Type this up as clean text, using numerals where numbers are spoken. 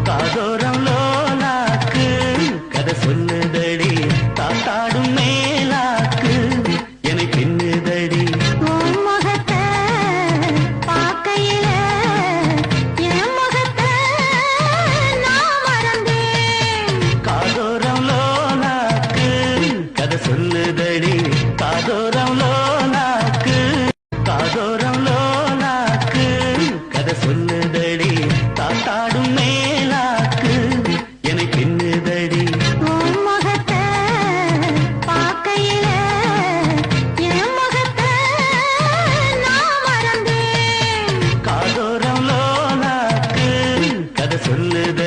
காதோரம் லோலாக்கு கதை சொல்லுதடி தாத்தாடும் மேலாக்கு என்னை பின்னுதடி உன் முகத்தை பார்க்கையில என் முகத்தை நான் மறந்தேன். காதோரம் லோலாக்கு கதை சொல்லுதடி காதோரம் லோலாக்கு காதோரம் லோலாக்கு கதை சொல்லுதடி தாத்தாடும் மேலாக்கு என்னை பின்னுதடி உன் முகத்தை பார்க்கையில என் முகத்தை நான் மறந்தேன். காதோரம் லோலாக்கு கதை சொல்லுதடி